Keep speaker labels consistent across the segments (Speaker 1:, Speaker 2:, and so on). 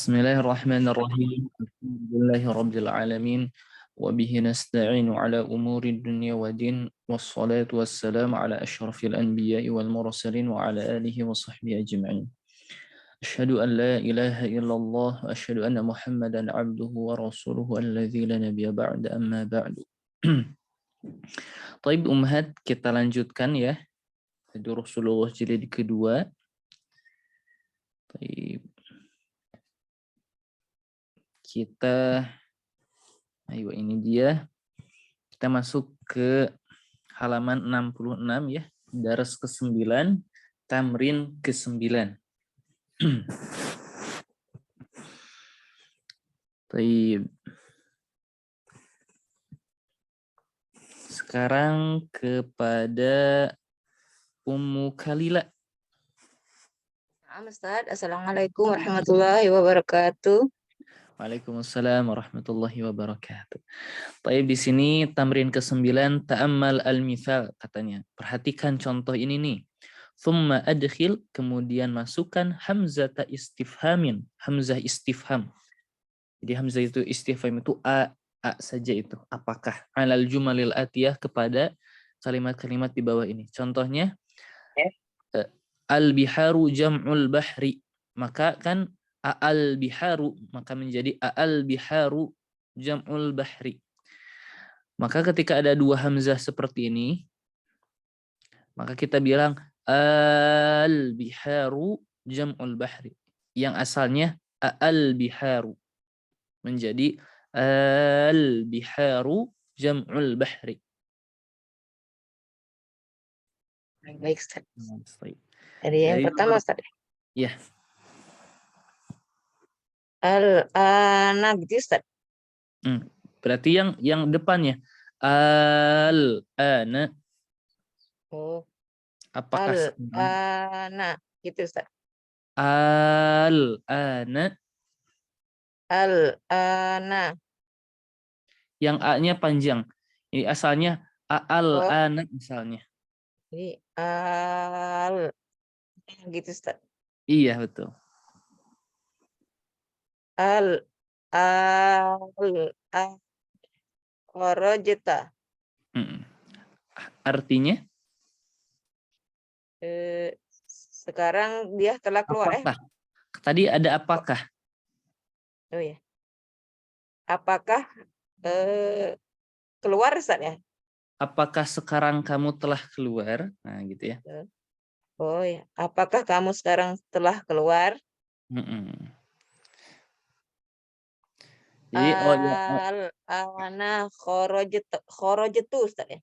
Speaker 1: Bismillahirrahmanirrahim. Alhamdulillahirabbil alamin wa bihi nasta'inu ala umuri dunya wa din wassalatu wassalamu ala asyrafil anbiya'i wal mursalin wa ala alihi wa sahbihi ajma'in. Asyhadu an la ilaha illallah wa asyhadu anna Muhammadan 'abduhu wa rasuluhu alladzi la nabiyya ba'da amma ba'du. Taib ummahat, kita lanjutkan ya. Rasulullah jilid kedua. Taib. Ayo ini dia. Kita masuk ke halaman 66 ya. Daras ke-9, tamrin ke-9. Taib. Sekarang kepada Ummu Kalila.
Speaker 2: Ustaz, Assalamualaikum warahmatullahi wabarakatuh.
Speaker 1: Waalaikumsalam warahmatullahi wabarakatuh. Taib, di sini tamrin ke-9, ta'ammal al-mithal katanya. Perhatikan contoh ini nih. Thumma adkhil, kemudian masukkan hamzata istifhamin, hamzah istifham. Jadi hamzah itu istifham itu a saja itu. Apakah alal jumalil atiyah, kepada kalimat-kalimat di bawah ini. Contohnya al-biharu jam'ul bahri. Maka kan al-biharu, maka menjadi al-biharu jam'ul bahri. Maka ketika ada dua hamzah seperti ini, maka kita bilang al-biharu jam'ul bahri. Yang asalnya al-biharu menjadi al-biharu jam'ul bahri.
Speaker 2: Baik, Ustaz. Jadi yang pertama, Ustaz.
Speaker 1: Ya.
Speaker 2: Al-ana gitu, Ustaz.
Speaker 1: Berarti yang depannya al-ana.
Speaker 2: Oh.
Speaker 1: Apakah
Speaker 2: Al-ana gitu, Ustaz.
Speaker 1: Al-ana.
Speaker 2: Al-ana.
Speaker 1: Yang A-nya panjang. Ini asalnya al-ana misalnya.
Speaker 2: Jadi al gitu, Ustaz.
Speaker 1: Iya, betul.
Speaker 2: Kharajta.
Speaker 1: Artinya?
Speaker 2: Sekarang dia telah keluar.
Speaker 1: Apakah? Tadi ada apakah?
Speaker 2: Oh ya. Apakah keluar, Ustaz ya?
Speaker 1: Apakah sekarang kamu telah keluar? Nah, gitu ya.
Speaker 2: Oh ya. Apakah kamu sekarang telah keluar?
Speaker 1: Jadi
Speaker 2: Al-ana kharajtu, Ustaz ya.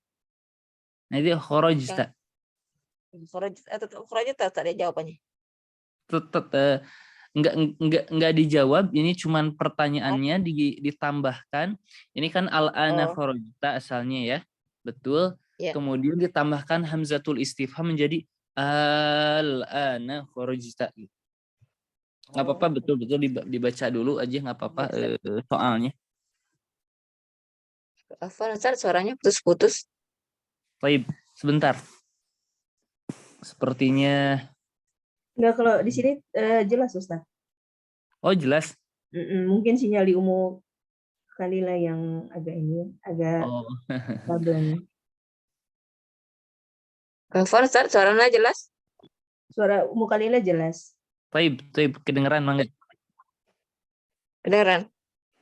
Speaker 1: Nah, itu kharajta.
Speaker 2: Kharajta, Ustaz ya jawabannya.
Speaker 1: Enggak dijawab, ini cuman pertanyaannya ditambahkan. Ini kan al-ana kharajta asalnya ya. Betul.
Speaker 2: Ya.
Speaker 1: Kemudian ditambahkan hamzatul istifham menjadi al-ana kharajta. Nggak apa-apa, betul-betul dibaca dulu aja, nggak apa-apa soalnya.
Speaker 2: Ustaz, suaranya putus-putus.
Speaker 1: Baik, sebentar. Sepertinya
Speaker 3: enggak, kalau di sini jelas, Ustaz.
Speaker 1: Oh, jelas.
Speaker 3: Mungkin sinyal di Ummu Kalila yang agak kabelnya.
Speaker 2: Ustaz, suaranya jelas?
Speaker 3: Suara Ummu Kalila jelas.
Speaker 1: Baik, kedengeran mangga.
Speaker 2: Kedengeran?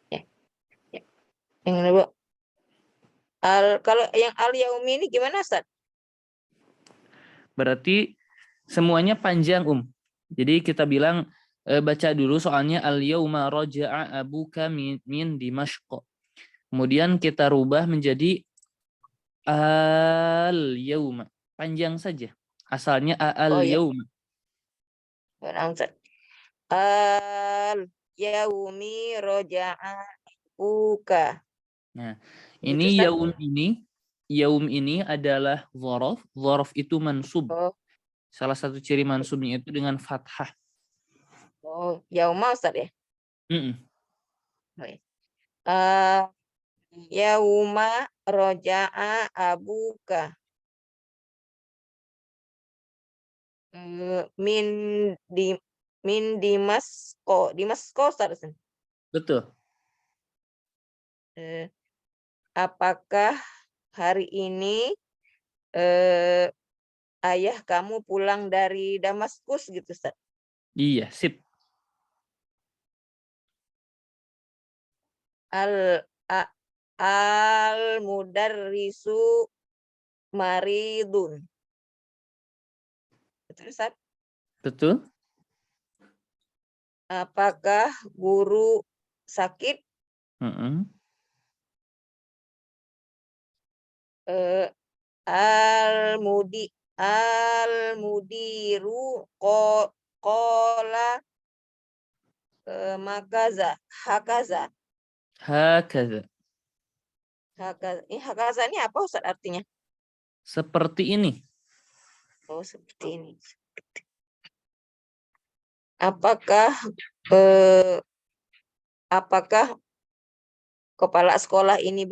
Speaker 2: Ya. Yang ini, Bu. Kalau yang al-yaumi ini gimana, Ustaz?
Speaker 1: Berarti semuanya panjang, Jadi kita bilang baca dulu soalnya al-yauma raja'a abuka min Dimashq. Kemudian kita rubah menjadi al-yauma. Panjang saja. Asalnya al-yauma.
Speaker 2: Al-yaumi raja'a abuka.
Speaker 1: Nah, ini yaum ini adalah dzaraf. Dzaraf itu mansub. Salah satu ciri mansubnya itu dengan fathah.
Speaker 2: Yauma, Ustaz ya? Yauma raja'a abuka min min Dimasko. Dimasko, Ustaz.
Speaker 1: Betul.
Speaker 2: Apakah hari ini ayah kamu pulang dari Damaskus gitu, Ustaz?
Speaker 1: Iya, sip.
Speaker 2: Al mudarrisu maridun. Betul, Ustaz?
Speaker 1: Betul.
Speaker 2: Apakah guru sakit?
Speaker 1: Mm-mm.
Speaker 2: Al-mudiru kola makaza hakaza.
Speaker 1: Hakaza.
Speaker 2: Hakaza ini apa, Ustaz, artinya?
Speaker 1: Seperti ini.
Speaker 2: Oh, seperti ini. Apakah kepala sekolah ini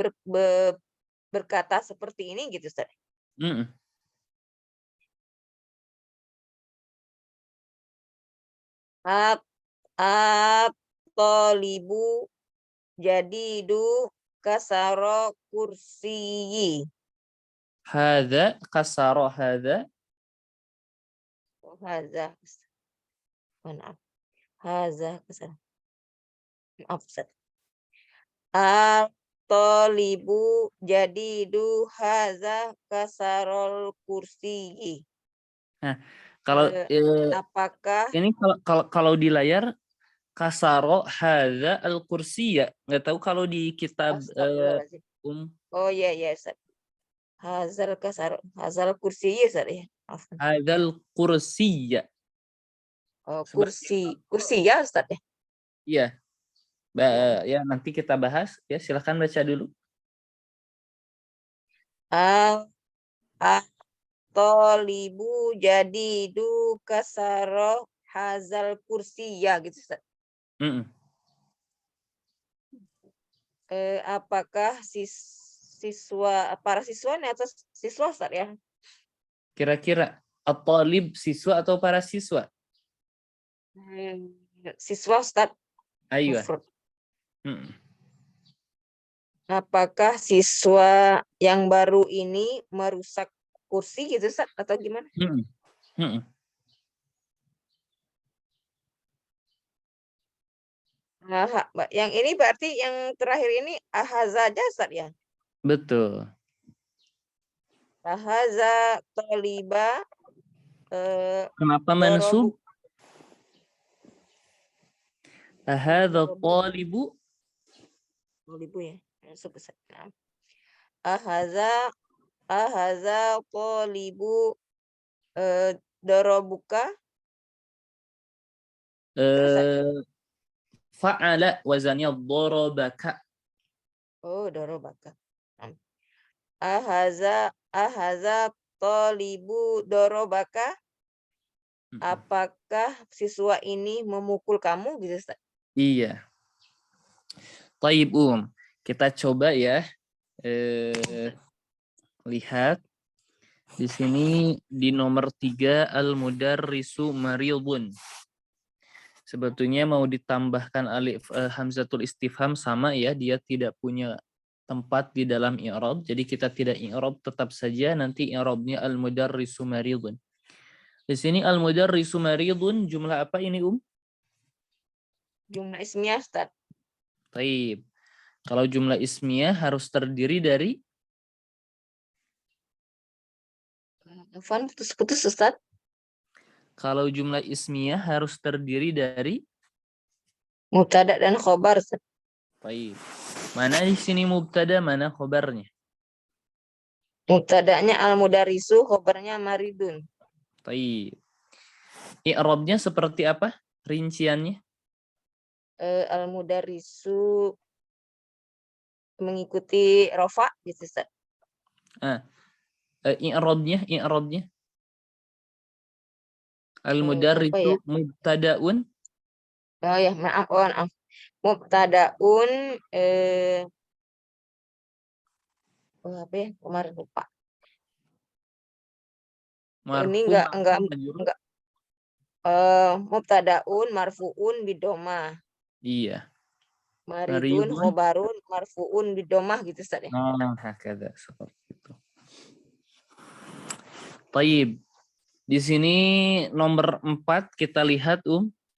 Speaker 2: berkata seperti ini gitu, Ustaz?
Speaker 1: Mm-mm.
Speaker 2: At-talibu jadidu kasaro kursiyi.
Speaker 1: Hadza kasara hadza.
Speaker 2: Oh, haza. Maaf. Haza kasar. Maaf, Ustaz. At-talibu jadidu haza kasarol kursiyi.
Speaker 1: Kalau
Speaker 2: Apakah
Speaker 1: ini kalau di layar kasaro hadza al-kursiyya. Nggak tahu kalau di kitab
Speaker 2: Astagfirullahaladzim. Oh iya iya, Ustaz. Hazal kursiyi, Ustaz, ya. Maafkan.
Speaker 1: hadzal kursiyya.
Speaker 2: Oh,
Speaker 1: Sebagai
Speaker 2: kursi ya, Ustaz, ya.
Speaker 1: iya. Ya nanti kita bahas ya, silakan baca dulu.
Speaker 2: Tolibu jadidu kasaro hazal kursi ya gitu, Ustaz.
Speaker 1: Mm-mm.
Speaker 2: Apakah para siswa ini atau siswa, Ustaz, ya?
Speaker 1: Kira-kira at-talib siswa atau para siswa?
Speaker 2: Siswa, Ustaz.
Speaker 1: Ayo.
Speaker 2: Mufrad. Apakah siswa yang baru ini merusak kursi gitu, Ustaz, atau gimana? Yang ini berarti yang terakhir ini ahaza jasad, ya?
Speaker 1: Betul.
Speaker 2: Ahaza toliba
Speaker 1: Kenapa mansub? Ahadza talibu.
Speaker 2: Tolibu, ya. Mansub, Ustaz. Ahaza tolibu dorobuka.
Speaker 1: Fa'ala wazannya dorobaka.
Speaker 2: Oh, dorobaka. Ahaza tolibu dorobaka. Apakah siswa ini memukul kamu gitu, Ustaz?
Speaker 1: Iya. Taib kita coba ya lihat di sini di nomor 3 al-mudarrisu maridun. Sebetulnya mau ditambahkan alif hamzatul istifham sama ya, dia tidak punya tempat di dalam i'rab. Jadi kita tidak i'rab, tetap saja nanti i'rabnya al-mudarrisu maridun. Di sini al-mudarrisu maridun jumlah apa ini,
Speaker 2: Jumlah ismiyah, Ustaz.
Speaker 1: Taib. Kalau jumlah ismiyah harus terdiri dari
Speaker 2: Afwan, putus-putus, Ustaz.
Speaker 1: Kalau jumlah ismiyah harus terdiri dari
Speaker 2: Mubtada dan khobar, Ustaz.
Speaker 1: Taib. Mana di sini mubtada, mana khobarnya?
Speaker 2: Mubtadanya al-mudarisu, khobarnya maridun.
Speaker 1: Taib. I'rabnya seperti apa? Rinciannya?
Speaker 2: Al-mudarisu mengikuti rofa gitu, Ustaz.
Speaker 1: I'rabnya Al-mudarrisu
Speaker 2: ya?
Speaker 1: mubtadaun.
Speaker 2: Oh ya, maaf. Mubtadaun apa ya? Kemarin lupa. Ini
Speaker 1: Marfu,
Speaker 2: enggak Mubtadaun marfuun bidomah.
Speaker 1: Iya.
Speaker 2: Maridun
Speaker 1: Maridun.
Speaker 2: khobarun marfuun bidomah gitu Ustaz ya.
Speaker 1: Nah, hakada seperti itu. Taib. Di sini nomor 4 kita lihat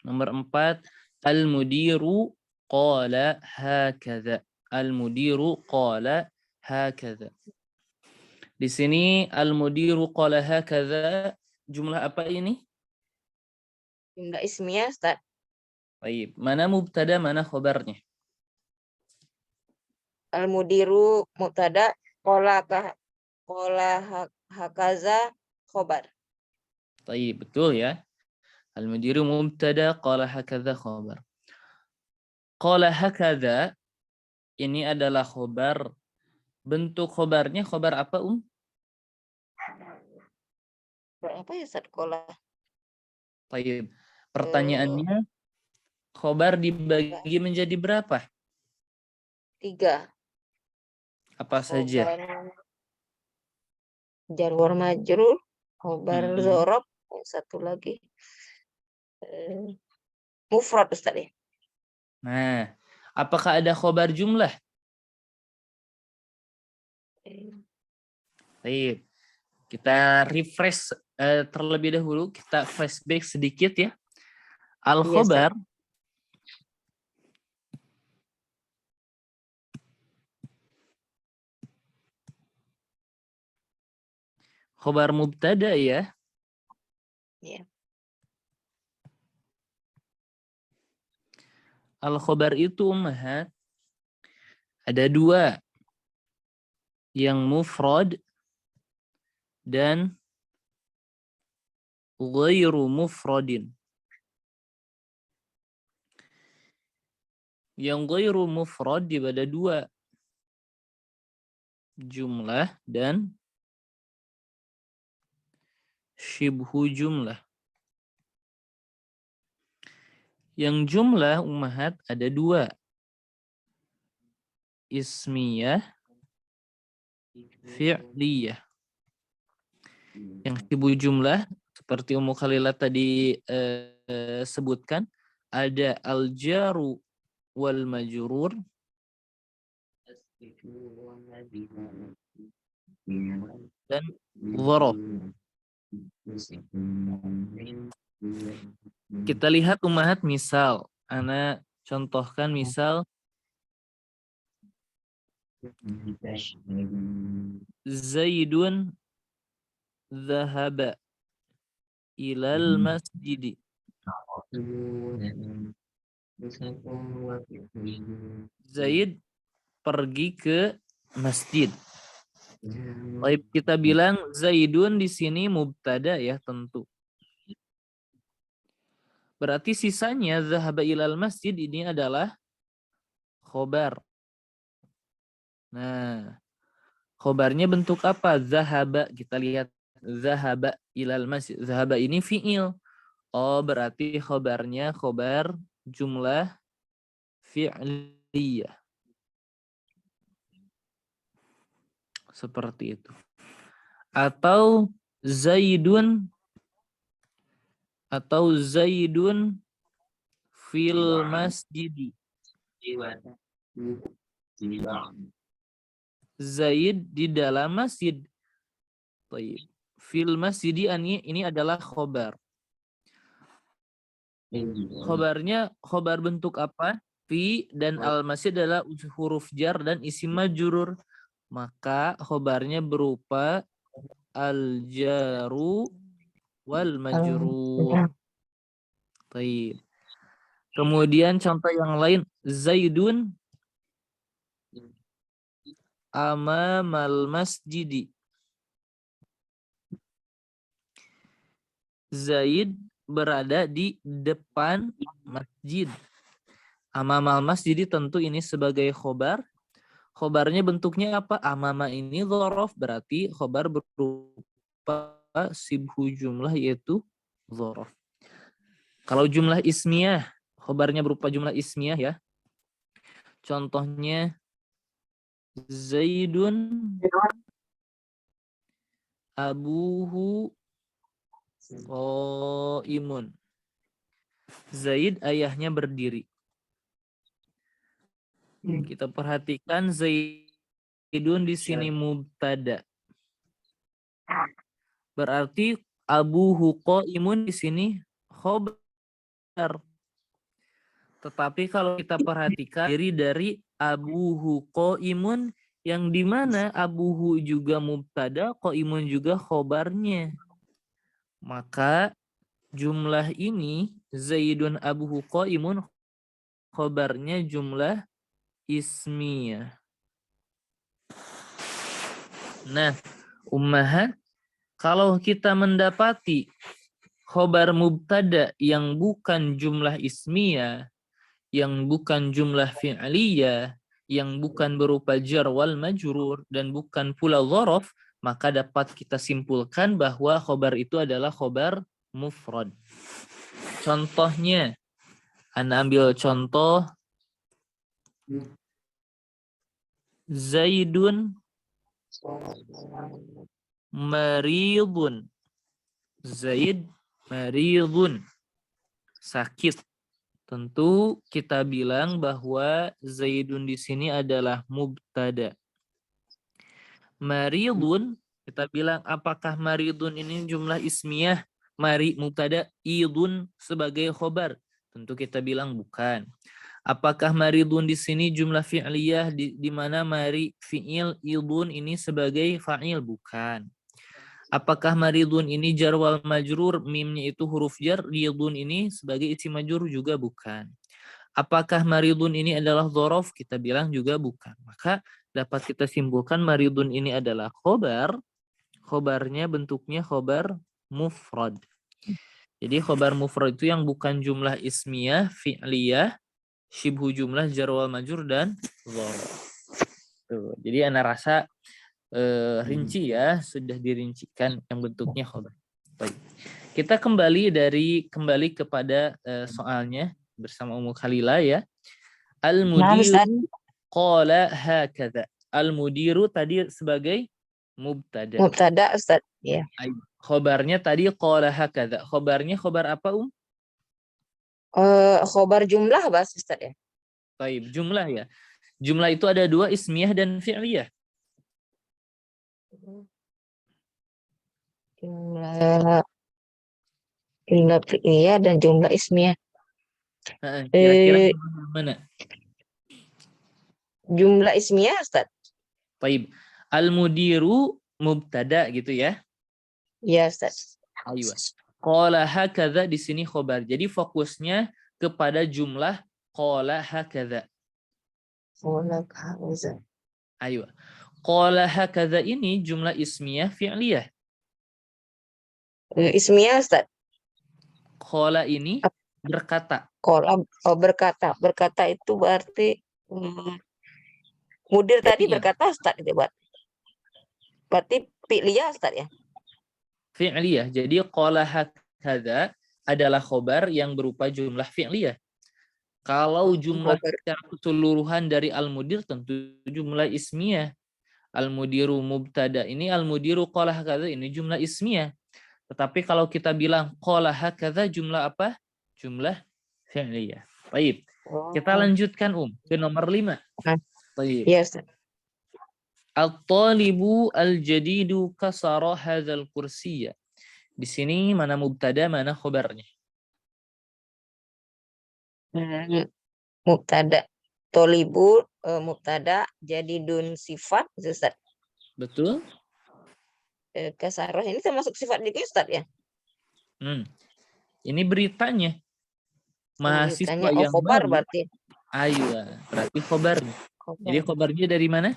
Speaker 1: nomor 4 al-mudiru qala hakadha. Al-mudiru qala hakadha. Di sini al-mudiru qala hakadha jumlah apa ini?
Speaker 2: Jumlah ismiyah Ustaz.
Speaker 1: Taib. Mana mubtada, mana khobarnya?
Speaker 2: Al-mudiru mubtada, qala hakaza khobar.
Speaker 1: Taib, betul ya. Al-mudiru mubtada qala hakadha khobar. Qala hakadha ini adalah khobar. Bentuk khobarnya khobar apa,
Speaker 2: Apa ya Ustaz qala?
Speaker 1: Taib. Pertanyaannya, khobar dibagi menjadi berapa?
Speaker 2: 3.
Speaker 1: Apa saja?
Speaker 2: Khobar jar war majrur, khobar dzaraf, yang satu lagi mufrad Ustaz ya.
Speaker 1: Nah, apakah ada khobar jumlah? Baik. Kita refresh terlebih dahulu, kita flashback sedikit ya. Al-khobar khobar mubtada ya.
Speaker 2: Iya.
Speaker 1: Al-khobar itu ummahat ada 2. Yang mufrad dan ghairu mufradin. Yang ghairu mufrad ada 2. Jumlah dan syibhu jumlah. Yang jumlah ummahat ada 2. Ismiyah, fi'liyah. Yang syibhu jumlah seperti Ummu Khalilah tadi sebutkan, ada al-jaru wal majrur dan dzaraf. Kita lihat ummahat misal. Ana contohkan misal Zaidun dhahaba ilal masjidi. Zaid pergi ke masjid. Baik, kita bilang Zaidun di sini mubtada ya tentu. Berarti sisanya zahaba ilal masjid ini adalah khobar. Nah, khobarnya bentuk apa? Zahaba. Kita lihat zahaba ilal masjid. Zahaba ini fi'il. Oh, berarti khobarnya khobar jumlah fi'liyah. Seperti itu. Atau Zaidun fil masjidi. Zaid di dalam masjid. Fil masjidi ini adalah khobar. Khobar bentuk apa? Fi dan al-masjid adalah huruf jar dan isim majrur. Maka khobarnya berupa al-jaru wal majrur. Baik. Kemudian contoh yang lain, Zaidun amamal masjidi. Zaid berada di depan masjid. Amamal masjidi tentu ini sebagai khobar. Khobarnya bentuknya apa? Amama ini dzaraf, berarti khobar berupa sibhu jumlah yaitu dzaraf. Kalau jumlah ismiyah, khobarnya berupa jumlah ismiyah ya. Contohnya Zaidun abuhu qaimun. Zaid ayahnya berdiri. Kita perhatikan Zaidun di sini mubtada. Berarti abuhu qaimun di sini khobar. Tetapi kalau kita perhatikan diri dari abuhu qaimun yang di mana abuhu juga mubtada, qaimun juga khobarnya. Maka jumlah ini Zaidun abuhu qaimun khobarnya jumlah ismiyah. Nah, ummahat, kalau kita mendapati khobar mubtada yang bukan jumlah ismiyah, yang bukan jumlah fi'liyah, yang bukan berupa jar wal majrur, dan bukan pula dzaraf, maka dapat kita simpulkan bahwa khobar itu adalah khobar mufrad. Contohnya, Anda ambil contoh Zaidun maridun. Zaid maridun. Sakit. Tentu kita bilang bahwa Zaidun di sini adalah mubtada. Maridun, kita bilang apakah maridun ini jumlah ismiyah? Mari mubtada, idun sebagai khobar. Tentu kita bilang bukan. Apakah maridun di sini jumlah fi'liyah di mana mari fi'il idun ini sebagai fa'il? Bukan. Apakah maridun ini jar wal majrur, mimnya itu huruf jar, ridun ini sebagai isim majrur? Juga bukan. Apakah maridun ini adalah dzaraf? Kita bilang juga bukan. Maka dapat kita simpulkan maridun ini adalah khobar. Khobarnya bentuknya khobar mufrad. Jadi khobar mufrad itu yang bukan jumlah ismiyah, fi'liyah, syibhu jumlah, jar wal majrur, dan dzaraf. Jadi Anda rasa rinci ya, sudah dirincikan yang bentuknya khobar. Baik. Kita kembali kepada soalnya bersama Ummu Khalila ya. Al-mudir qala hakadha. Al-mudiru tadi sebagai mubtada.
Speaker 2: Mubtada, Ustaz. Ya.
Speaker 1: Khobarnya tadi qala hakadha. Khobarnya khobar apa,
Speaker 2: Khobar jumlah bahas Ustaz ya.
Speaker 1: Baik, jumlah ya. Jumlah itu ada dua, ismiyah dan fi'liyah.
Speaker 2: Jumlah fi'liyah dan jumlah ismiyah.
Speaker 1: Kira-kira mana?
Speaker 2: Jumlah ismiyah, Ustaz.
Speaker 1: Baik. Al-mudiru mubtada gitu ya.
Speaker 2: Ya, Ustaz.
Speaker 1: Aywa. Qala hakadha di sini khobar. Jadi fokusnya kepada jumlah qala hakadha. Aywa. Qala hakadha ini jumlah ismiyah fi'liyah.
Speaker 2: Ismiyah, Ustaz.
Speaker 1: Qala ini berkata.
Speaker 2: Qala berkata. Berkata itu berarti mudir tadi berkata, Ustaz, itu berarti fi'liyah, Ustaz ya.
Speaker 1: Fi'liyah. Jadi qala hakadha adalah khobar yang berupa jumlah fi'liyah. Kalau jumlah secara keseluruhan dari al-mudir tentu jumlah ismiyah. Al-mudiru mubtada ini, al-mudiru qala hakadha ini jumlah ismiyah. Tetapi kalau kita bilang qala hakadha jumlah apa? Jumlah fi'liyah. Baik. Kita lanjutkan ke nomor 5. Baik.
Speaker 2: Yes.
Speaker 1: At-talibu al-jadidu kasara hadzal kursiyya. Di sini mana mubtada, mana khobarnya?
Speaker 2: Mubtada. Tolibu mubtada, jadidun sifat, Ustaz.
Speaker 1: Betul.
Speaker 2: Kasarah ini termasuk sifat juga, Ustaz ya?
Speaker 1: Ini beritanya. Mahasiswa yang
Speaker 2: khobar
Speaker 1: baru.
Speaker 2: Berarti.
Speaker 1: Aywa, berarti khobarnya. Jadi khobarnya dari mana?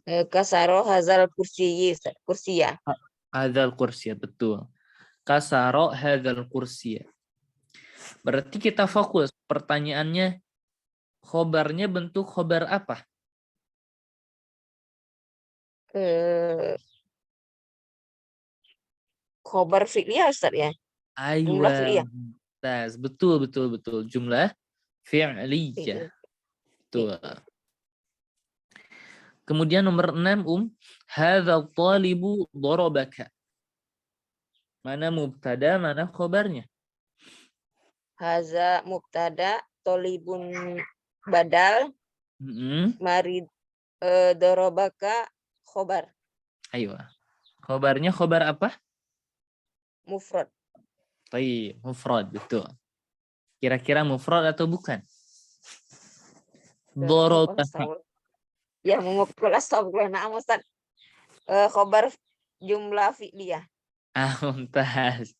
Speaker 2: Kasaro hazal kursiyah.
Speaker 1: Hadzal kursiyah, betul. Kasaro hadzal kursiyah. Berarti kita fokus. Pertanyaannya, khobarnya bentuk khobar apa?
Speaker 2: Khobar fi'liyah, Ustaz ya?
Speaker 1: Jumlah fi'liyah. Betul. Jumlah fi'liyah. Betul. Kemudian nomor 6, hadza talibu darabaka. Mana mubtada, mana khobarnya?
Speaker 2: haza mubtada, tolibun badal, mari dorobaka khobar.
Speaker 1: Ayo. Khobarnya khobar apa?
Speaker 2: Mufrad.
Speaker 1: Baik, mufrad, betul. Kira-kira mufrad atau bukan? Dorobaka.
Speaker 2: Ya, memukul astagfirullah. Na'am Ustaz. Khobar jumlah fi'liyah.
Speaker 1: Mumtaz.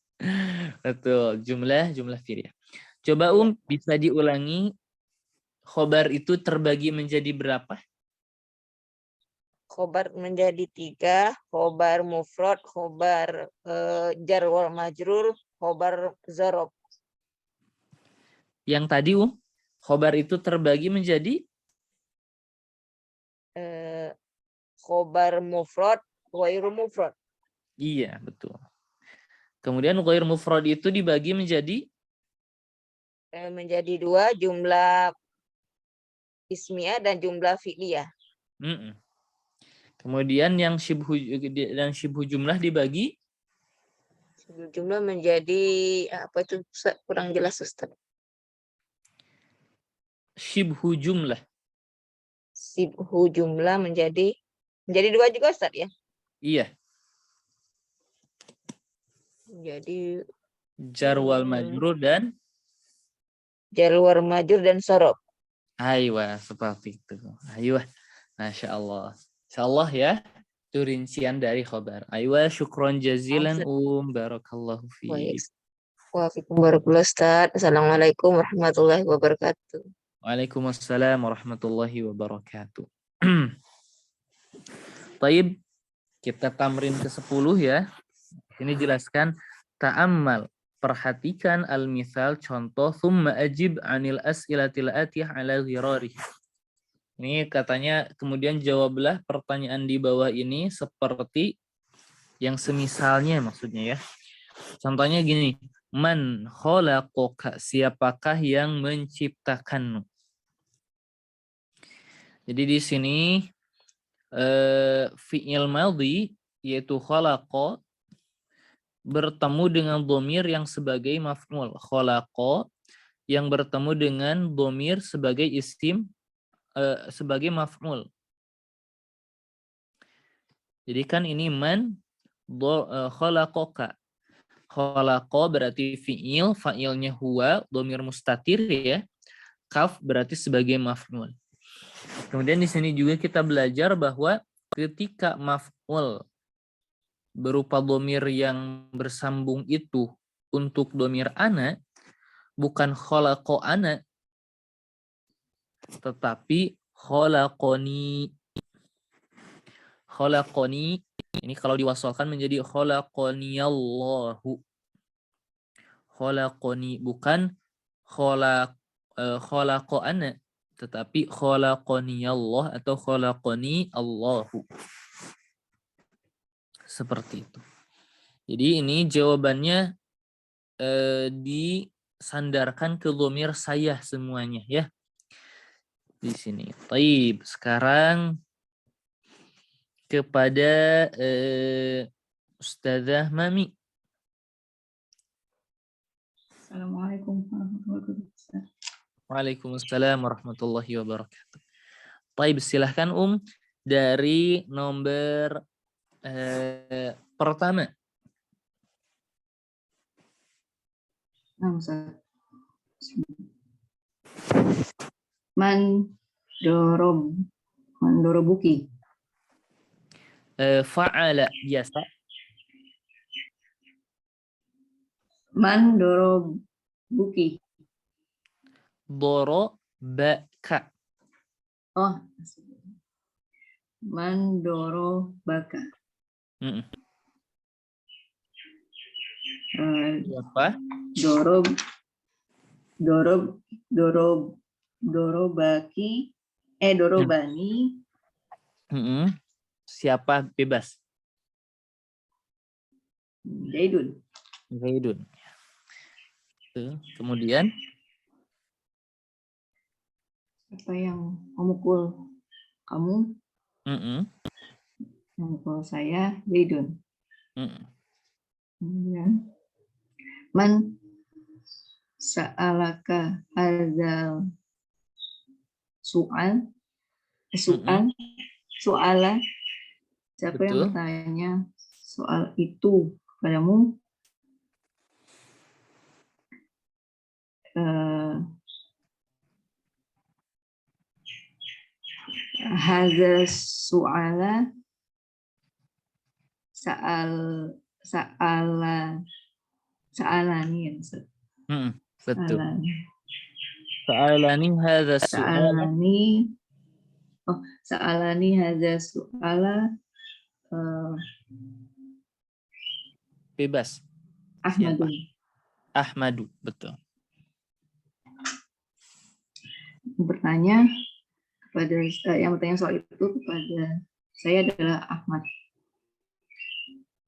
Speaker 1: Betul, jumlah fi'liyah. Coba
Speaker 2: Iya.
Speaker 1: bisa diulangi khobar itu terbagi menjadi berapa?
Speaker 2: Khobar menjadi 3, khobar mufrad, khobar jar wal majrur, khobar zarob.
Speaker 1: Yang tadi khobar itu terbagi menjadi
Speaker 2: Khobar mufrad, ghairu mufrad.
Speaker 1: iya, betul. Kemudian ghair mufrad itu dibagi menjadi
Speaker 2: 2, jumlah ismiyah dan jumlah fi'liyah.
Speaker 1: Kemudian yang syibhu jumlah dibagi
Speaker 2: Jumlah menjadi apa itu Ustaz? Kurang jelas Ustaz.
Speaker 1: syibhu jumlah.
Speaker 2: Sibhu jumlah menjadi 2 juga Ustaz ya?
Speaker 1: Iya.
Speaker 2: Jadi
Speaker 1: Jar wal majrur dan
Speaker 2: jar wal majrur dan sorob.
Speaker 1: aywa, seperti itu. Aywa. Masya Allah. Insya Allah ya. Itu rincian dari khobar. Aywa, syukron jazilan barakallahu fiik.
Speaker 2: Waalaikumsalam warahmatullahi wabarakatuh. Assalamualaikum warahmatullahi wabarakatuh.
Speaker 1: Waalaikumsalam warahmatullahi wabarakatuh. Taib, kita tamrin ke-10 ya. Ini jelaskan ta'ammal, perhatikan al-mithal contoh, thumma ajib 'anil as'ilatil atiyah 'ala ghirarih. Ini katanya kemudian jawablah pertanyaan di bawah ini seperti yang semisalnya maksudnya ya. Contohnya gini, man khalaqaka, siapakah yang menciptakanmu? Jadi di sini fi'il madhi yaitu khalaqa bertemu dengan dhamir yang sebagai maf'ul. Khalaqa yang bertemu dengan dhamir sebagai isim sebagai maf'ul. Jadi kan ini man khalaqaka. Khalaqa berarti fi'il, fa'ilnya huwa, dhamir mustatir ya. Kaf berarti sebagai maf'ul. Kemudian di sini juga kita belajar bahwa ketika maf'ul berupa dhamir yang bersambung itu untuk dhamir ana, bukan khalaqa ana, tetapi khalaqani. Khalaqani ini kalau diwasalkan menjadi khalaqaniyallahu. Khalaqani bukan khalaqa ana, tetapi khalaqaniyallah atau khalaqani Allahu. Seperti itu. Jadi ini jawabannya disandarkan ke dhamir saya semuanya ya. Di sini. Taib. Sekarang kepada Ustazah Mami.
Speaker 3: Assalamualaikum warahmatullahi wabarakatuh.
Speaker 1: Waalaikumsalam warahmatullahi wabarakatuh. Taib, silahkan dari nomor pertama.
Speaker 3: Nah, Ustaz. Mandorobuki.
Speaker 1: Fa'ala biasa.
Speaker 3: Mandorobuki.
Speaker 1: Dorobaka.
Speaker 3: Oh, mandorobaka.
Speaker 1: Apa?
Speaker 3: Dorobaki. Dorobani.
Speaker 1: Siapa bebas?
Speaker 3: Zaidun.
Speaker 1: Kemudian
Speaker 3: Siapa yang memukul kamu? Yang memukul saya, Zaidun. Kemudian Sa'alaka hadzal soal. Soala. Siapa yang
Speaker 1: Betul.
Speaker 3: bertanya soal itu kepadamu? Hadza soala sa'alani ya Ustaz.
Speaker 1: Betul.
Speaker 3: Sa'alani.
Speaker 1: Sa'alani hadza su'ala.
Speaker 3: Sa'alani hadza su'ala
Speaker 1: Bebas.
Speaker 3: Ahmadu.
Speaker 1: Ahmadu, betul.
Speaker 3: Bertanya kepada yang bertanya soal itu kepada saya adalah Ahmad.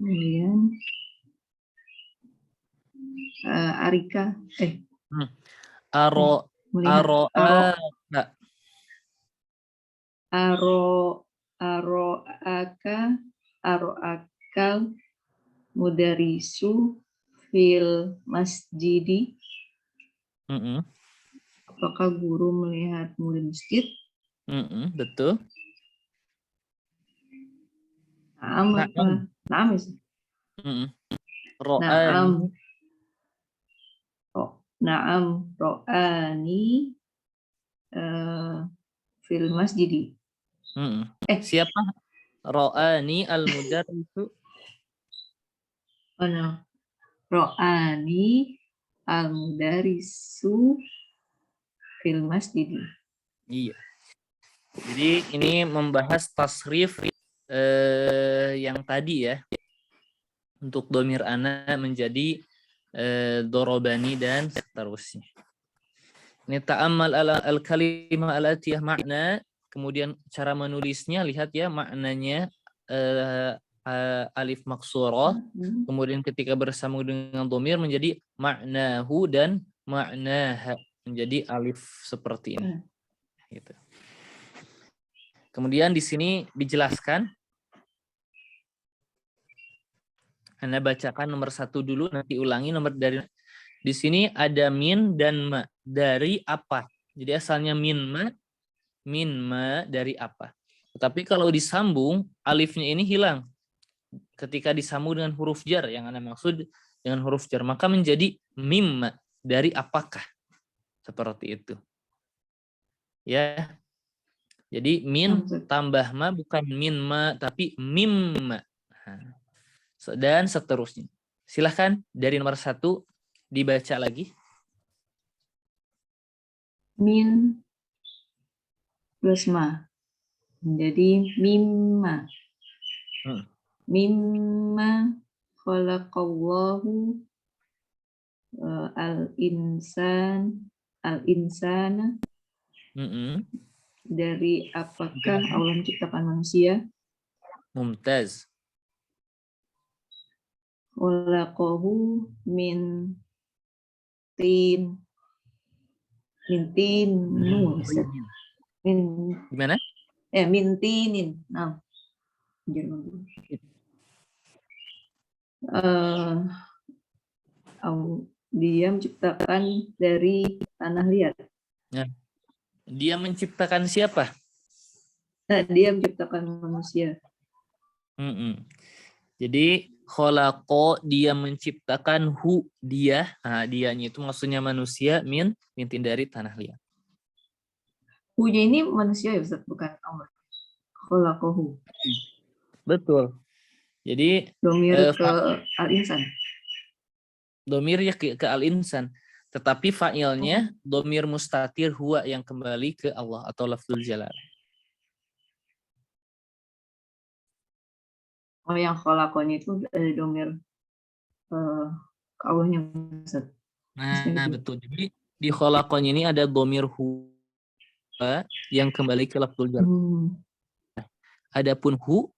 Speaker 3: Kemudian Arika melihat aroakal mudarisu fil masjidi. Apakah guru melihatmu di masjid?
Speaker 1: Betul.
Speaker 3: Naam apa? Naam ya.
Speaker 1: Ro'ani.
Speaker 3: Naam ro'ani fil masjidi.
Speaker 1: Siapa? Ro'ani al-mudarrisu.
Speaker 3: Oh no. Ro'ani al-mudarisu fil masjidi.
Speaker 1: Iya. Jadi ini membahas tasrif yang tadi ya. Untuk domir ana menjadi dorobani dan seterusnya. Ini ta'ammal al-kalimah al-atiyah makna. Kemudian cara menulisnya, lihat ya maknanya alif maksurah. Kemudian ketika bersambung dengan domir menjadi maknahu dan maknaha. Menjadi alif seperti ini. Gitu. Kemudian di sini dijelaskan. Anda bacakan nomor 1 dulu, nanti ulangi nomor dari di sini ada min dan ma. Dari apa? Jadi asalnya min ma dari apa? Tetapi kalau disambung, alifnya ini hilang. Ketika disambung dengan huruf jar, yang Anda maksud dengan huruf jar, maka menjadi mimma, dari apakah? Seperti itu. Ya. Jadi min tambah ma bukan min ma, tapi mimma. Dan seterusnya. Silahkan dari nomor 1 dibaca lagi.
Speaker 3: Min plus ma menjadi mimma. Mimma khalaqallahu al-insana. Dari apakah Allah menciptakan manusia?
Speaker 1: Mumtaz.
Speaker 3: Khalaqahu min tin.
Speaker 1: Gimana?
Speaker 3: Min tinin. Nah. Dia menciptakan dari tanah liat.
Speaker 1: Nah, dia menciptakan siapa?
Speaker 3: Dia menciptakan manusia.
Speaker 1: Jadi kholaqo, dia menciptakan hu, dia. Nah, dianya itu maksudnya manusia, mintin dari tanah liat.
Speaker 3: Hu-nya ini manusia ya Ustaz, bukan Allah. Kholaqohu.
Speaker 1: Betul. Jadi
Speaker 3: domir ke al-insan.
Speaker 1: Domirnya ke al-insan. Tetapi fa'ilnya domir mustatir huwa yang kembali ke Allah atau lafzul jalal.
Speaker 3: Oh, yang kholaqonya itu domir ke Allahnya.
Speaker 1: Nah, betul. Jadi di kholaqonya ini ada domir huwa yang kembali ke lafzul jalal. Adapun hu,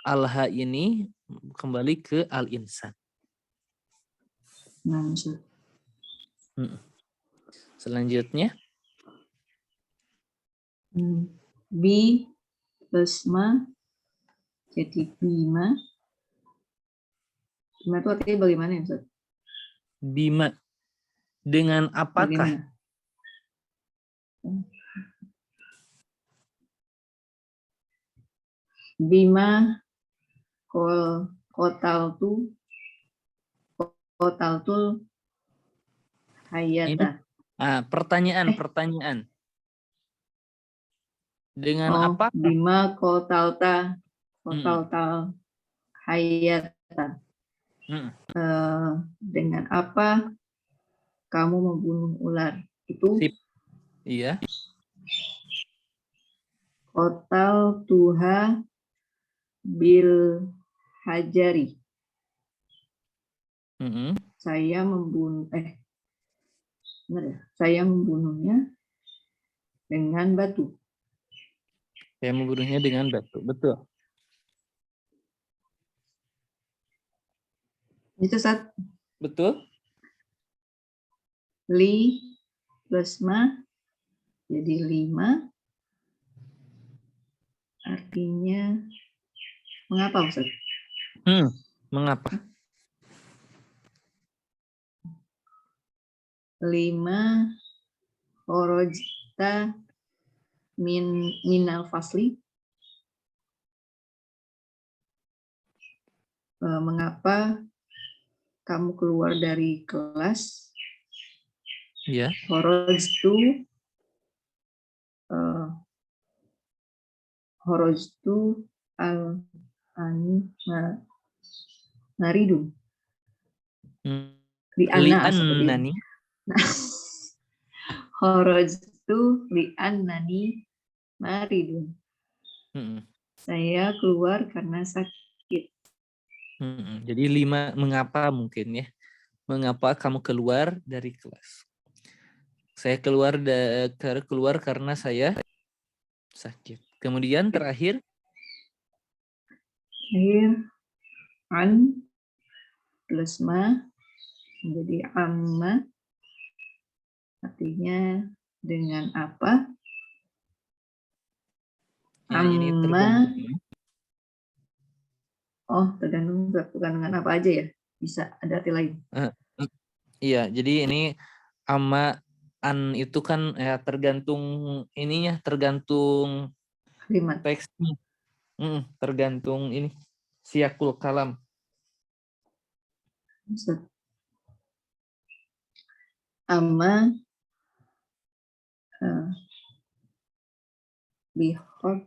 Speaker 1: alha ini kembali ke al-insan.
Speaker 3: Nah,
Speaker 1: selanjutnya
Speaker 3: bi plus ma jadi bima. Bima itu artinya bagaimana ya Ustaz?
Speaker 1: Bima. Dengan apakah?
Speaker 3: Bagaimana? Bima kotaltul
Speaker 1: Ini
Speaker 3: hayata.
Speaker 1: pertanyaan. Dengan apakah?
Speaker 3: Bima kotaltal
Speaker 1: Mm-mm.
Speaker 3: hayata.
Speaker 1: Mm-mm.
Speaker 3: Dengan apa kamu membunuh ular? Itu
Speaker 1: Sip. Iya.
Speaker 3: kotal tuha bil hajari.
Speaker 1: Mm-mm.
Speaker 3: Saya membunuh benar ya? Saya membunuhnya dengan batu.
Speaker 1: Saya membunuhnya dengan batu. Betul.
Speaker 3: Itu saat
Speaker 1: Betul.
Speaker 3: li plus ma jadi 5, artinya mengapa Ustaz?
Speaker 1: Mengapa?
Speaker 3: 5 orojta minal fasli. Mengapa kamu keluar dari kelas?
Speaker 1: Iya.
Speaker 3: Horojtu naridun. Di ana seperti
Speaker 1: Li'annani.
Speaker 3: itu. Horojtu li'annani maridun. Saya keluar karena sakit.
Speaker 1: Jadi 5 mengapa mungkin ya. Mengapa kamu keluar dari kelas? Saya keluar karena saya sakit. Kemudian terakhir
Speaker 3: An plus ma menjadi amma, artinya dengan apa?
Speaker 1: ya, ini
Speaker 3: Amma,
Speaker 1: tergantung.
Speaker 3: tergantung bukan dengan apa aja ya. Bisa ada arti lain.
Speaker 1: Iya, jadi ini amma an itu kan ya tergantung ininya, tergantung
Speaker 3: Kalimat.
Speaker 1: teksnya. Tergantung ini siakul kalam.
Speaker 3: Amma bihot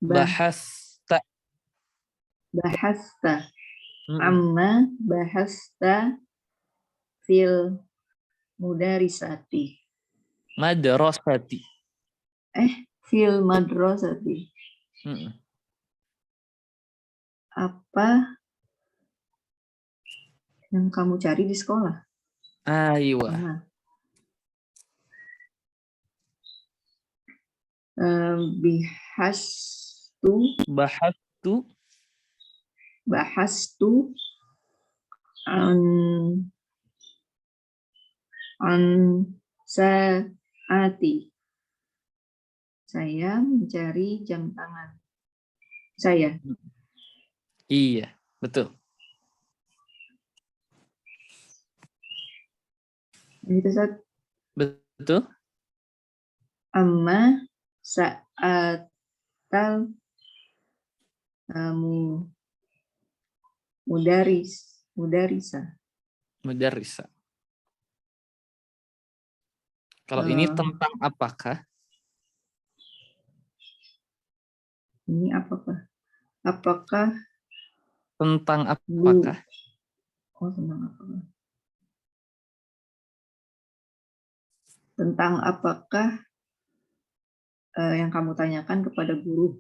Speaker 1: Bahasa
Speaker 3: bahasta amma bahasta fil mudarisati
Speaker 1: madrasati.
Speaker 3: Fil madrasati. Apa yang kamu cari di sekolah?
Speaker 1: Aywa.
Speaker 3: Bahastu an saati. Saya mencari jam tangan saya.
Speaker 1: Iya, betul.
Speaker 3: Itu saat
Speaker 1: Betul.
Speaker 3: amma sa'atal mudarisa.
Speaker 1: Kalau ini tentang apakah?
Speaker 3: Ini apakah? Apakah
Speaker 1: Tentang apakah?
Speaker 3: tentang apakah? Tentang apakah yang kamu tanyakan kepada guru?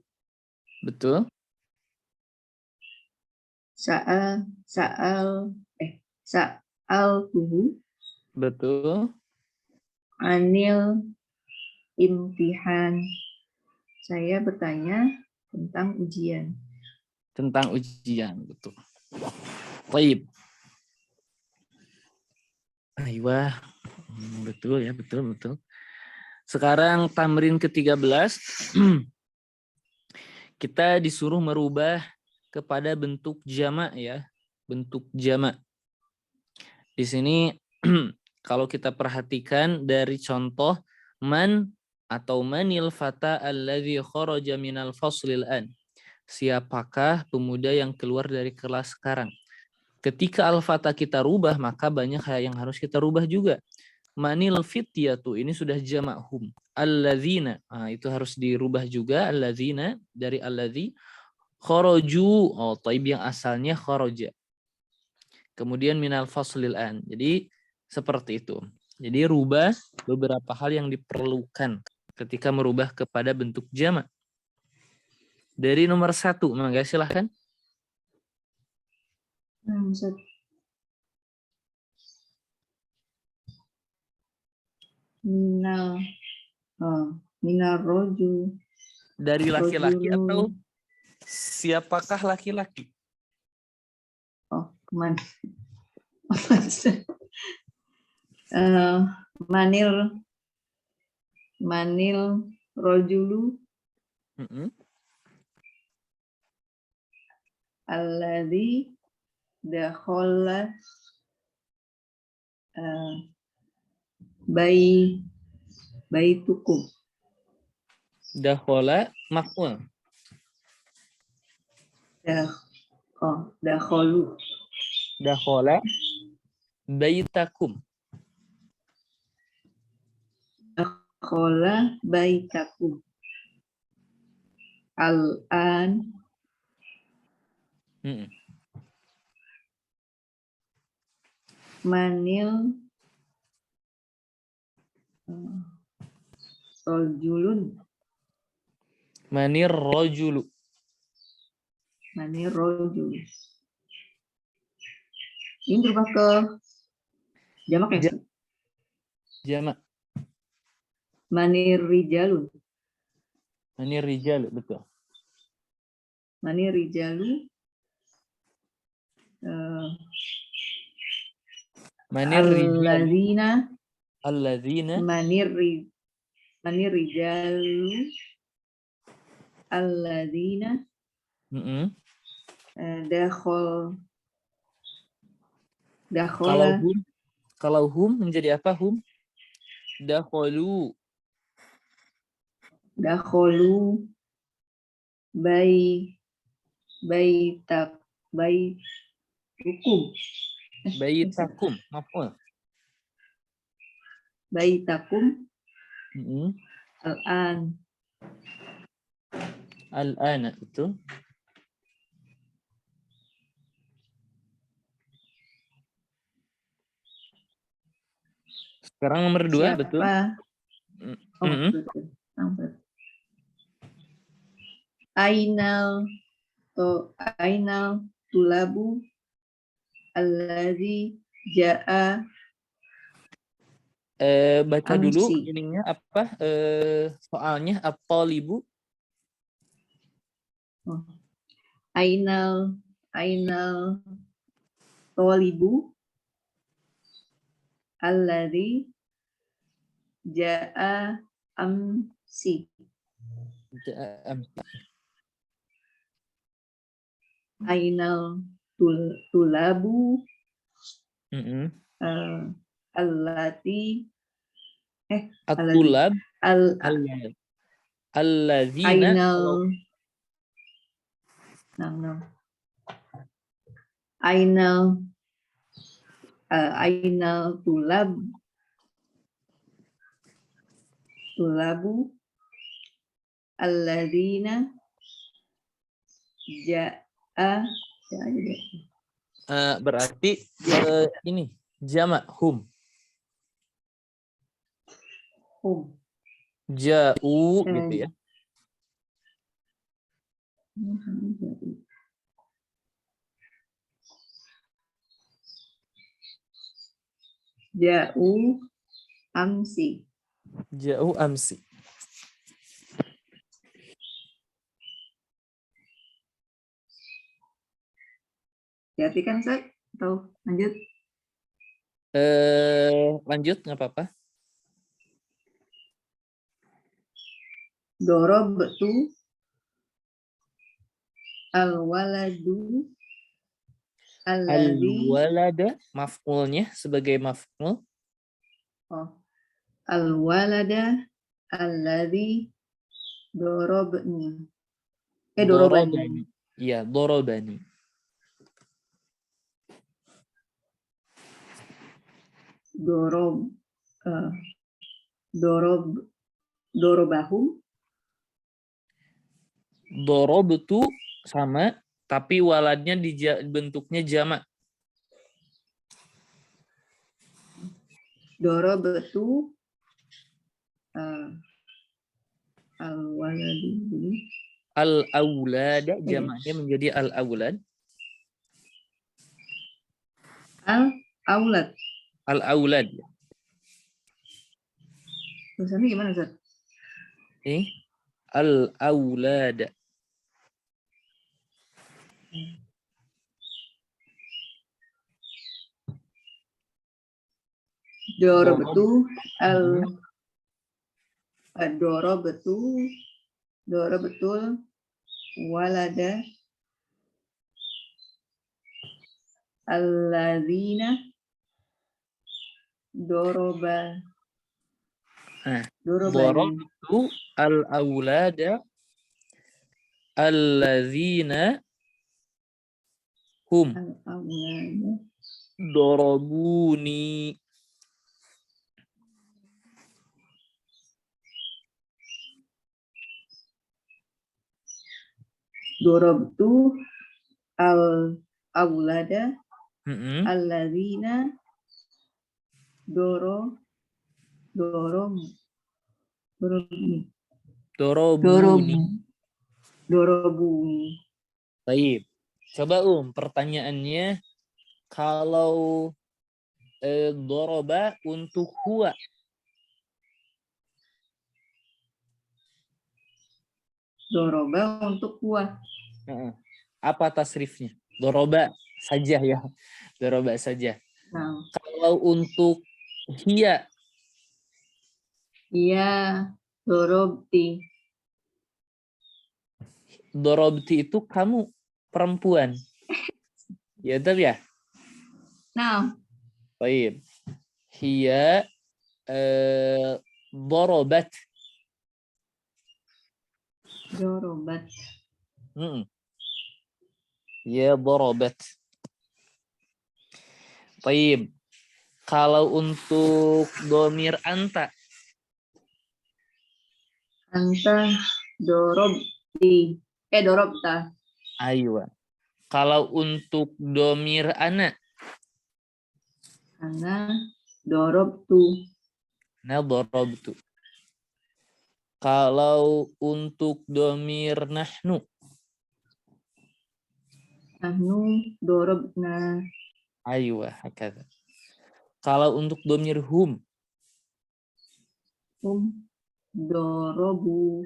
Speaker 1: Betul.
Speaker 3: Sa'altuhu.
Speaker 1: Betul.
Speaker 3: Anil imtihan. Saya bertanya tentang ujian.
Speaker 1: Tentang ujian, betul. Baik. Aywa. Betul ya, betul. Sekarang tamrin ke-13. Kita disuruh merubah kepada bentuk jamak ya. bentuk jamak. Di sini kalau kita perhatikan dari contoh man atau manil fata alladzi kharaja minal faslil an. Siapakah pemuda yang keluar dari kelas sekarang? Ketika al-fata kita rubah, maka banyak hal yang harus kita rubah juga. Manil fityatu ini sudah jamak hum. Alladzina, itu harus dirubah juga. Alladzina dari alladzi kharaju. Oh, taib yang asalnya kharaja. Kemudian minal faslil an. Jadi seperti itu. Jadi rubah beberapa hal yang diperlukan ketika merubah kepada bentuk jamak. Dari nomor 1, mangga silahkan.
Speaker 3: Ustaz. Minal roju.
Speaker 1: Dari laki-laki
Speaker 3: Rojulun.
Speaker 1: atau siapakah laki-laki?
Speaker 3: Oh, kemana? Manil rojulu alladzi dakhala baitukum.
Speaker 1: Dakhala maf'ul.
Speaker 3: Dakhalu.
Speaker 1: Dakhala baitakum.
Speaker 3: Dakhala baitakum. Al-an manil rojulun.
Speaker 1: Manir rojulu.
Speaker 3: Manir rojul. Ini berubah ke jamak ya?
Speaker 1: Jamak.
Speaker 3: Manir rijalun.
Speaker 1: Manir rijal, betul.
Speaker 3: Manir rijalu.
Speaker 1: Manir rijal.
Speaker 3: Alladzina.
Speaker 1: Alladzina.
Speaker 3: Manir rijalu. Alladzina. Dakhala.
Speaker 1: Kalau hum menjadi apa hum? Dakhalu.
Speaker 3: Dakhalu baitukum.
Speaker 1: Baitakum, maf'ul.
Speaker 3: Baitakum al-an.
Speaker 1: Al-ana itu. Sekarang nomor 2, betul?
Speaker 3: Betul. Ainal tulabu alladzi jaa.
Speaker 1: Baca dulu
Speaker 3: Amsi.
Speaker 1: ininya apa? Soalnya at-talibu.
Speaker 3: Ainal talibu alladzi jaa amsi. Ainal tulabu allati
Speaker 1: at-tulab alladzina.
Speaker 3: Ainal tulabu alladzina jaa.
Speaker 1: Berarti ini jamak hum. Ja'u gitu ya.
Speaker 3: Ja'u amsi.
Speaker 1: Ja'u amsi.
Speaker 3: Hati kan, Ustaz? Atau lanjut?
Speaker 1: Lanjut, nggak apa-apa.
Speaker 3: Dorobtu al-waladu Alladzi,
Speaker 1: Al-walada maf'ulnya sebagai maf'ul.
Speaker 3: oh, al-walada alladzi dorobni. Dorobani.
Speaker 1: Dorobani. Iya, dorobani.
Speaker 3: Dorob, dorob, dorobahum.
Speaker 1: Dorobtu sama, tapi waladnya bentuknya jamak.
Speaker 3: Dorobtu al-waladi ini.
Speaker 1: Al-aulada jamaknya menjadi al-aulad.
Speaker 3: Al-aulad.
Speaker 1: Al-aulad.
Speaker 3: Tulisannya gimana, Ustaz?
Speaker 1: Al-aulad.
Speaker 3: Dorobtu Dorobtul walada alladzina dorobani.
Speaker 1: Dorobtu al-aulada alladzina hum
Speaker 3: Al-aulada
Speaker 1: dorobuni.
Speaker 3: dorobtu al-aulada
Speaker 1: Mm-mm.
Speaker 3: alladzina dorobni.
Speaker 1: Dorobuni.
Speaker 3: Dorobuni.
Speaker 1: Baik. Coba pertanyaannya, kalau doroba untuk huwa.
Speaker 3: Doroba untuk huwa.
Speaker 1: Apa tasrifnya? Doroba saja ya. Doroba saja.
Speaker 3: Nah,
Speaker 1: Kalau untuk hiya.
Speaker 3: iya dorobti.
Speaker 1: Dorobti itu kamu perempuan. Ya, betul ya?
Speaker 3: Nah,
Speaker 1: Baik. Hiya dorobat.
Speaker 3: dorobat.
Speaker 1: Ya, dorobat. Baik. Kalau untuk domir anta.
Speaker 3: Anta dorobti. Dorobta.
Speaker 1: Aywa. Kalau untuk domir ana.
Speaker 3: Ana dorobtu.
Speaker 1: Nah, dorobtu. Kalau untuk domir nahnu.
Speaker 3: Nahnu dorobna.
Speaker 1: Aywa, hakadha. Kalau untuk domir hum.
Speaker 3: Dorobu.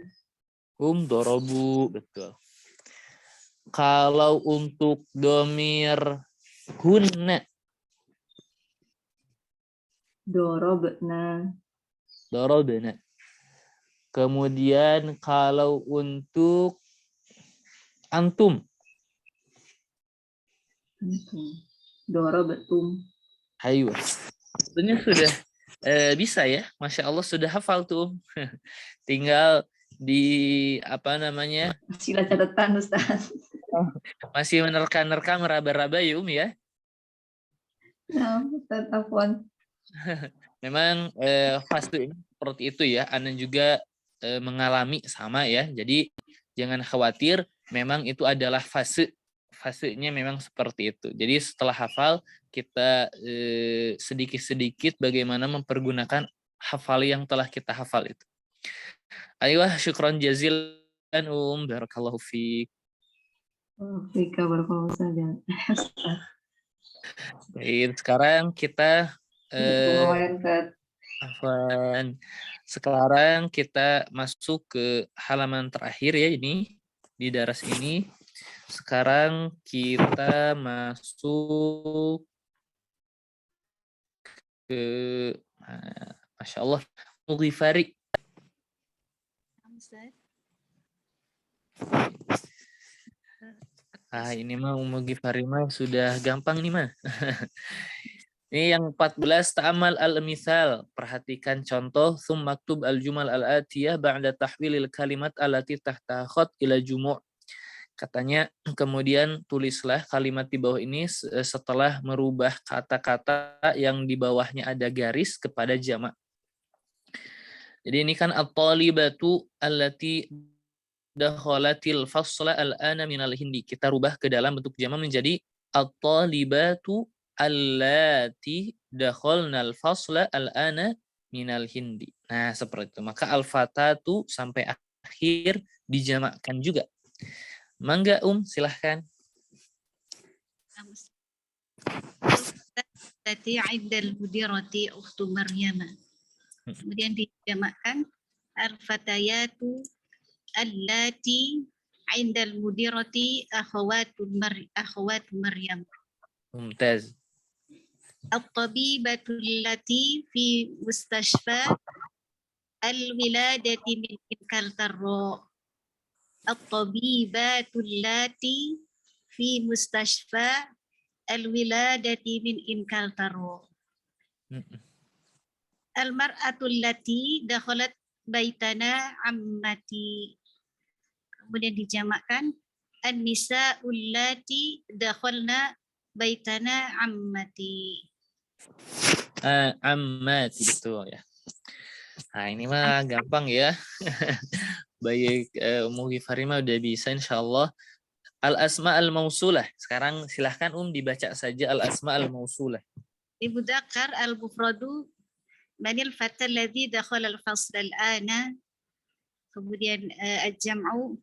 Speaker 1: Hum dorobu, betul. Kalau untuk domir hunna.
Speaker 3: Dorobna.
Speaker 1: Dorobna. Kemudian kalau untuk antum.
Speaker 3: Dorobetum.
Speaker 1: Aywa. Sebenarnya sudah bisa ya. Masya Allah sudah hafal tuh. Tinggal di apa namanya?
Speaker 3: Sila catatan, Ustaz.
Speaker 1: Masih menerka-nerka meraba-raba ya ya.
Speaker 3: Nah, Ustaz Afwan.
Speaker 1: Memang fase ini seperti itu ya. Anda juga mengalami sama ya. Jadi jangan khawatir. Memang itu adalah fasenya memang seperti itu. Jadi setelah hafal kita sedikit-sedikit bagaimana mempergunakan hafal yang telah kita hafal itu. Ayo, syukran jazilan barakallahu fiik.
Speaker 3: Fika barakallahu saja.
Speaker 1: Baik, sekarang kita sekarang kita masuk ke halaman terakhir ya ini di daras ini. Sekarang kita masuk ke Masya Allah Mughifari. Ini mah Ummu Ghifari mah sudah gampang nih mah. Ini yang 14, ta'amal al-mithal. Perhatikan contoh. Thumma maktub al-jumal al-atiyah ba'da tahwilil kalimat allati tahta khot ila jumu'. Katanya, kemudian tulislah kalimat di bawah ini setelah merubah kata-kata yang di bawahnya ada garis kepada jamak. Jadi ini kan at-talibatu allati dakhalatil fasla al-ana minal hindi. Kita rubah ke dalam bentuk jamak menjadi at-talibatu allati dakhalnal fasla al-ana minal hindi. Nah, seperti itu. Maka al-fatatu sampai akhir dijamakkan juga. Mangga silahkan.
Speaker 4: Tati 'indal mudirati ukhtu Maryam. Kemudian dijamakkan al-fatayatu allati 'indal mudirati akhawatu Maryam.
Speaker 1: Mumtaz.
Speaker 4: At-tabibatu allati fi mustashfa al-wiladati min Inkaltarra. At-tabibatu allati fi mustashfa al-wiladati min Inkaltarra. Al-mar'atu allati dakhalat baitana ammati. Kemudian dijamakkan an-nisa'u allati dakhalna baitana ammati.
Speaker 1: Ammati, betul ya. Nah, ini mah gampang ya. Baik, Ummu Ghifari mah udah bisa insyaallah. Al-asma al-mausulah. Sekarang silahkan dibaca saja al-asma al-mausulah.
Speaker 4: Ibudakar al-mufradu manil fata alladhi dakhala al-fasl al-ana. Kemudian al-jam'u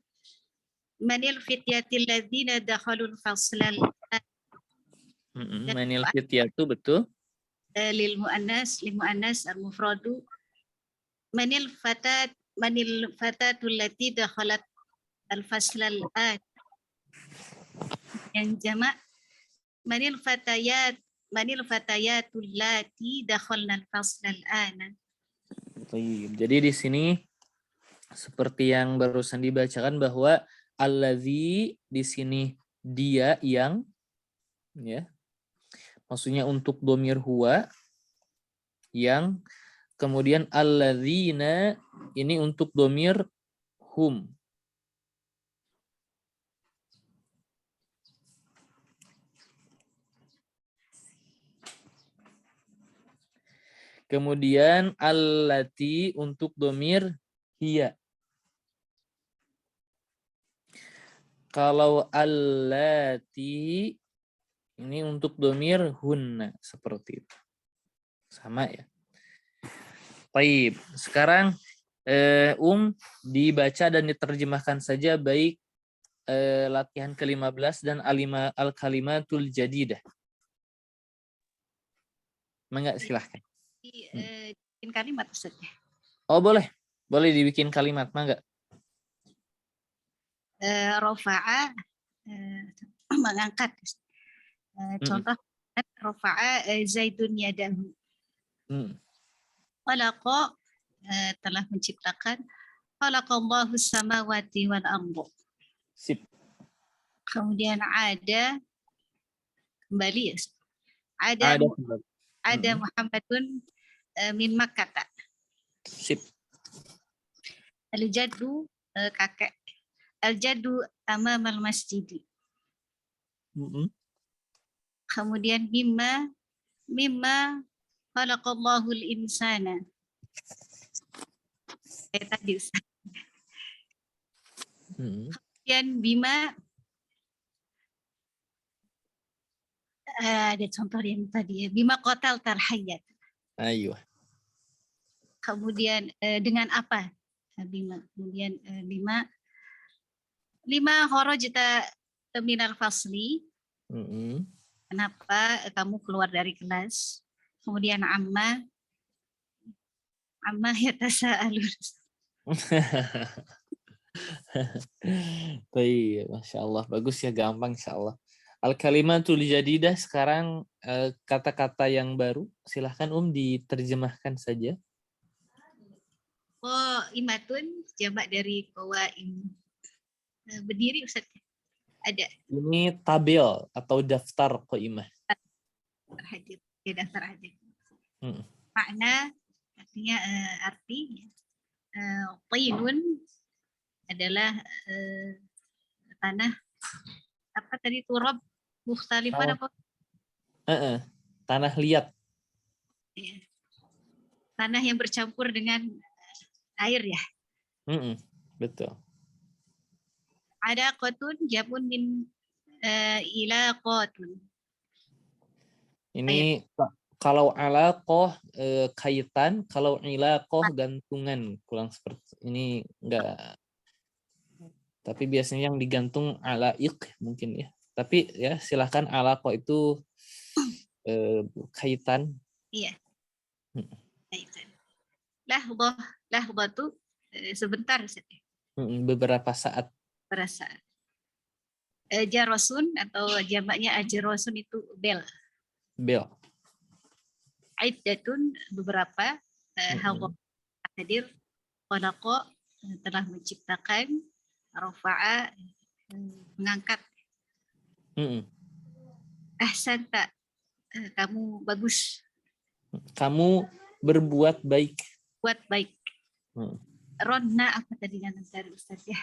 Speaker 4: manil fityati alladhina dakhalu al-fasl al-ana.
Speaker 1: Manil fityatu, betul.
Speaker 4: Lil muannas al-mufradu manil fatatul lati dakhalat al-fasl al-an. Yang jamak manil fatayatul lati dakhalna al-fasl al-an.
Speaker 1: Jadi di sini seperti yang barusan dibacakan bahwa allazi di sini dia yang, ya. Maksudnya untuk dhamir huwa yang, kemudian alladzina ini untuk dhamir hum. Kemudian allati untuk dhamir hiya. Kalau allati ini untuk dhamir hunna, seperti itu. Sama ya. Baik, sekarang dibaca dan diterjemahkan saja baik latihan ke-15 dan al-kalimatul jadidah. Mangga, silahkan.
Speaker 4: Bikin kalimat Ustaz.
Speaker 1: Oh, boleh. Boleh dibikin kalimat, mangga.
Speaker 4: Rafa'a mengangkat. Contoh rafa'a Zaidun yadahu. Khalaqa telah menciptakan. Khalaqallahu samawati wal arda.
Speaker 1: Sip.
Speaker 4: Kemudian ada kembali ya. Ada Muhammadun min Makkah.
Speaker 1: Sip.
Speaker 4: Al-jaddu kakek. Al-jaddu amamal masjid. Kemudian mimma khalaqallahu al-insana. Tadi Ustaz. Kemudian bima ada contoh yang tadi ya. Bima qatal tarhayyat.
Speaker 1: Ayo.
Speaker 4: Kemudian dengan apa? Bima. Kemudian lima kharajta minal fasli. Kenapa kamu keluar dari kelas? Kemudian amma yatasaalun.
Speaker 1: Baik, Masya Allah. Bagus ya, gampang insya Allah. Al-kalimatul jadidah sekarang kata-kata yang baru. Silahkan diterjemahkan saja.
Speaker 4: Imatun jamak dari qawaim. Berdiri Ustaz. Ada
Speaker 1: Ini tabel atau daftar qaimah.
Speaker 4: hadir, ya daftar hadir.
Speaker 1: Mm.
Speaker 4: Makna artinya arti tinun adalah tanah apa tadi turab mukhtalifan apa?
Speaker 1: Tanah liat.
Speaker 4: Ya. Tanah yang bercampur dengan air ya.
Speaker 1: Betul.
Speaker 4: Ada qatun jamun min ilaqatun.
Speaker 1: Ini kalau alaqoh kaitan, kalau ilaqoh gantungan, kurang seperti ini enggak. Tapi biasanya yang digantung alaik mungkin ya. Tapi ya silahkan alaqoh itu kaitan.
Speaker 4: Iya. Kaitan. Lahbah tuh sebentar saja.
Speaker 1: Beberapa saat.
Speaker 4: Berasa. Jarosun atau jamaknya ajrosun itu bel.
Speaker 1: Bel.
Speaker 4: Aiddatun beberapa hadir khalaqa telah menciptakan, rafa'a mengangkat. Ahsanta kamu bagus.
Speaker 1: Kamu berbuat baik.
Speaker 4: Buat baik. Ronna apa tadi yang dari Ustaz ya?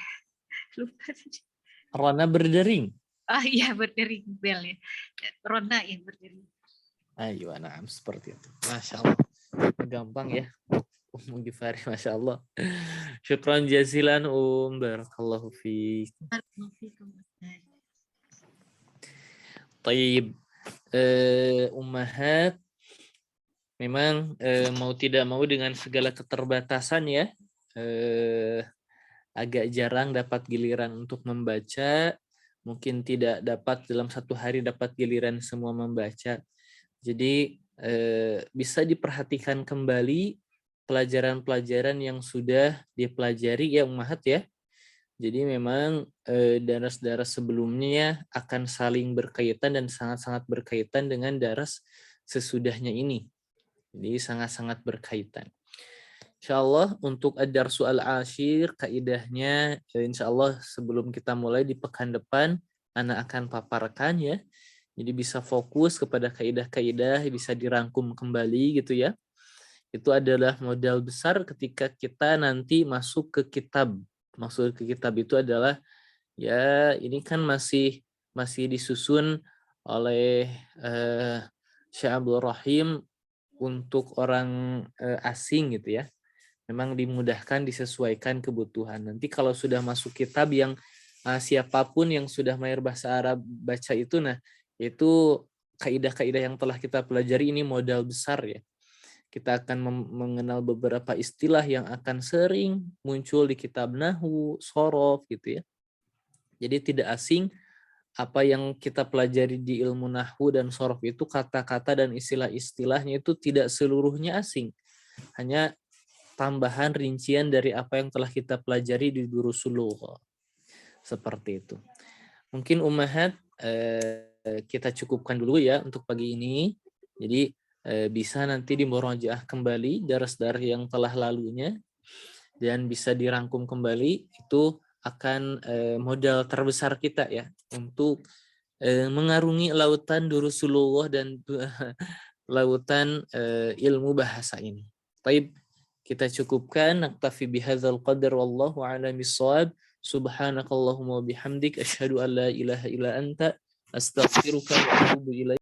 Speaker 4: Lupa tadi.
Speaker 1: Rona berdering.
Speaker 4: Oh iya berdering bel ya. Ronna yang berdering.
Speaker 1: Ayo na'am seperti itu. Masya Allah. Gampang ya. Gifari, Masya Allah. Syukran jazilan barakallahu fiik. Taib. Ummahat memang mau tidak mau dengan segala keterbatasan ya, agak jarang dapat giliran untuk membaca, mungkin tidak dapat dalam satu hari dapat giliran semua membaca. Jadi bisa diperhatikan kembali pelajaran-pelajaran yang sudah dipelajari ya ummahat ya. Jadi memang daras-daras sebelumnya akan saling berkaitan dan sangat-sangat berkaitan dengan daras sesudahnya ini. Jadi sangat-sangat berkaitan. Insyaallah untuk ad-darsu al-ashir kaidahnya insyaallah sebelum kita mulai di pekan depan Ana akan paparkan ya. Jadi bisa fokus kepada kaidah-kaidah, bisa dirangkum kembali gitu ya. Itu adalah modal besar ketika kita nanti masuk ke kitab. Maksud ke kitab itu adalah ya ini kan masih disusun oleh Syekh Abdul Rahim untuk orang asing gitu ya. Memang dimudahkan disesuaikan kebutuhan. Nanti kalau sudah masuk kitab yang siapapun yang sudah mahir bahasa Arab baca itu, nah itu kaidah-kaidah yang telah kita pelajari ini modal besar ya. Kita akan mengenal beberapa istilah yang akan sering muncul di kitab Nahwu, Shorof gitu ya. Jadi tidak asing apa yang kita pelajari di ilmu Nahwu dan Shorof itu kata-kata dan istilah-istilahnya itu tidak seluruhnya asing. Hanya tambahan rincian dari apa yang telah kita pelajari di Durusul Lughah. Seperti itu. Mungkin ummahat kita cukupkan dulu ya untuk pagi ini. Jadi bisa nanti dimurajaah kembali daras-daras yang telah lalunya dan bisa dirangkum kembali. Itu akan modal terbesar kita ya untuk mengarungi lautan Durusulullah dan lautan ilmu bahasa ini. Baik, kita cukupkan. Naktafi bihadzal qadar wallahu a'lam bissawab. Subhanakallahumma bihamdik asyhadu an la ilaha illa anta astaghfiruka wa atubu ilaik.